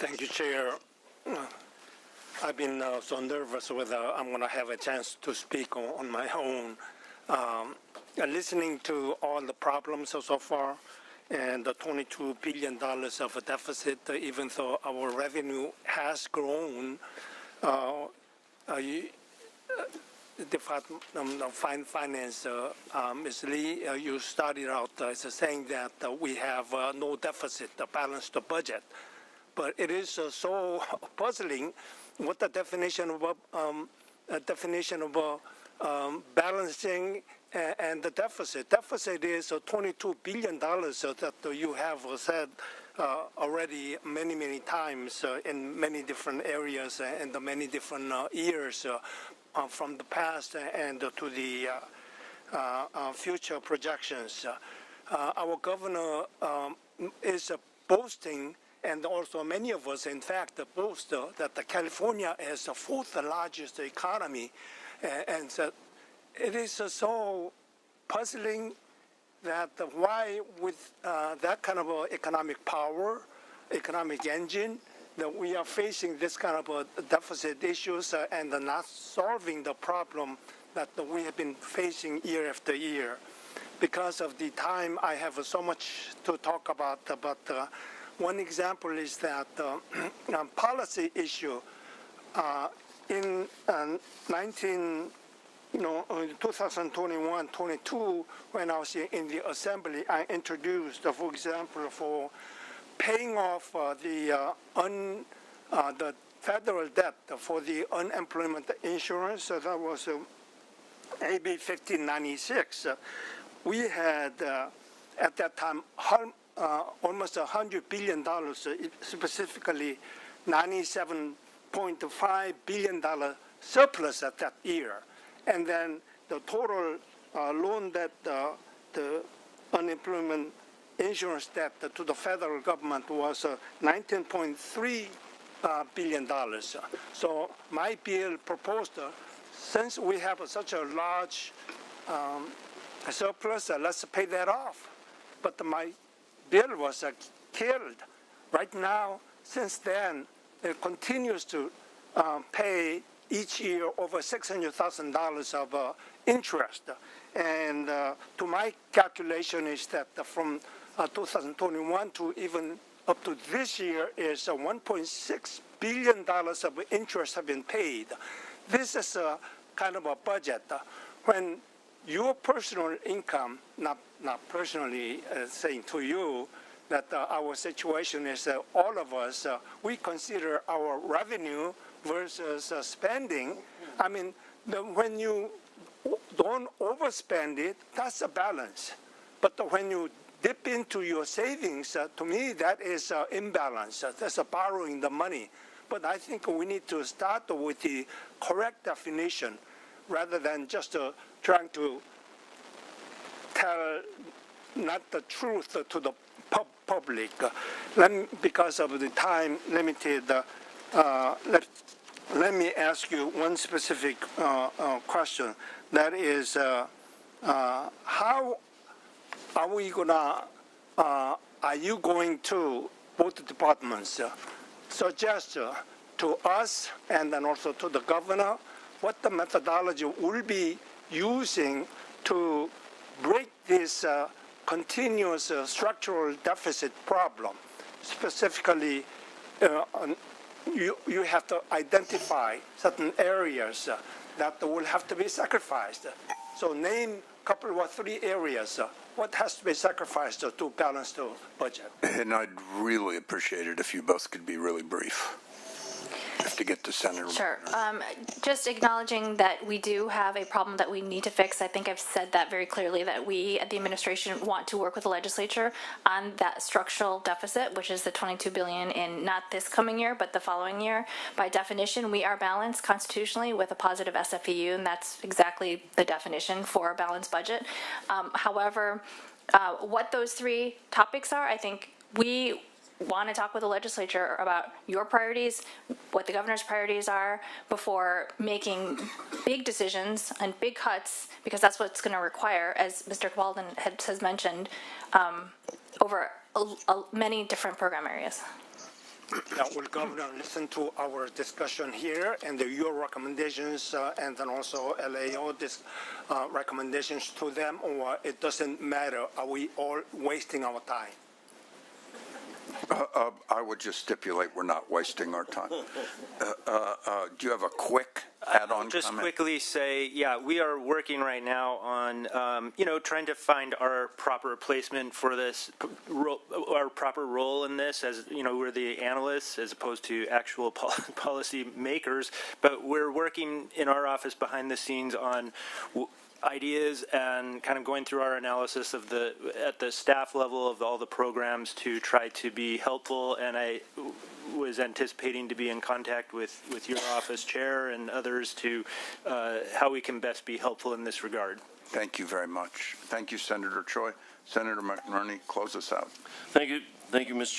Thank you, Chair. I've been so nervous whether I'm going to have a chance to speak on my own. Listening to all the problems so far and the $22 billion of a deficit, even though our revenue has grown, Department of Finance, Ms. Lee, you started out saying that we have no deficit, a balanced budget. But it is so puzzling what the definition of balancing and the deficit. Deficit is $22 billion that you have said already many times in many different areas and many different years from the past and to the future projections. Our governor is boasting, and also many of us, in fact, boast that California is the fourth largest economy, and so it is so puzzling that why with that kind of economic power, economic engine, that we are facing this kind of deficit issues and not solving the problem that we have been facing year after year. Because of the time, I have so much to talk about, but one example is that policy issue in 2021-22, when I was in the assembly, I introduced, for example, for paying off the federal debt for the unemployment insurance. That was AB 1596. We had at that time almost $100 billion, specifically $97.5 billion surplus at that year. And then the total loan debt, the unemployment insurance debt to the federal government was $19.3 billion. So my bill proposed, since we have such a large surplus, let's pay that off. But my bill was killed. Right now, since then, it continues to pay each year over $600,000 of interest. And to my calculation is that from 2021 to even up to this year is $1.6 billion of interest have been paid. This is a kind of a budget. When your personal income, not personally saying to you that our situation is all of us, we consider our revenue versus spending. I mean, when you don't overspend it, that's a balance. But when you dip into your savings, to me, that is imbalance. That's borrowing the money. But I think we need to start with the correct definition rather than just trying to tell not the truth to the public. Because of the time limited, let me ask you one specific question. That is, how are we gonna, are you going to, both departments, suggest to us and then also to the governor what the methodology will be using to break this continuous structural deficit problem? Specifically, you have to identify certain areas that will have to be sacrificed. So name a couple or three areas. What has to be sacrificed to balance the budget? And I'd really appreciate it if you both could be really brief, just to get to Senator. Sure. Just acknowledging that we do have a problem that we need to fix. I think I've said that very clearly, that we at the administration want to work with the legislature on that structural deficit, which is the $22 billion in not this coming year, but the following year. By definition, we are balanced constitutionally with a positive SFEU, and that's exactly the definition for a balanced budget. However, what those three topics are, I think we want to talk with the legislature about your priorities, what the governor's priorities are, before making big decisions and big cuts, because that's what it's going to require, as Mr. Walden has mentioned, over many different program areas. that will governor listen to our discussion here and your recommendations, and then also LAO recommendations to them, or it doesn't matter? Are we all wasting our time? I would just stipulate we're not wasting our time. Do you have a quick add-on Just comment? quickly say, yeah, we are working right now on, trying to find our proper placement for this, our proper role in this, as, we're the analysts as opposed to actual policy makers, but we're working in our office behind the scenes on ideas and kind of going through our analysis of at the staff level of all the programs to try to be helpful. And I was anticipating to be in contact with your office chair and others to how we can best be helpful in this regard. Thank you very much. Thank you, Senator Choi. Senator McNerney, close us out. Thank you, Mr. Chair.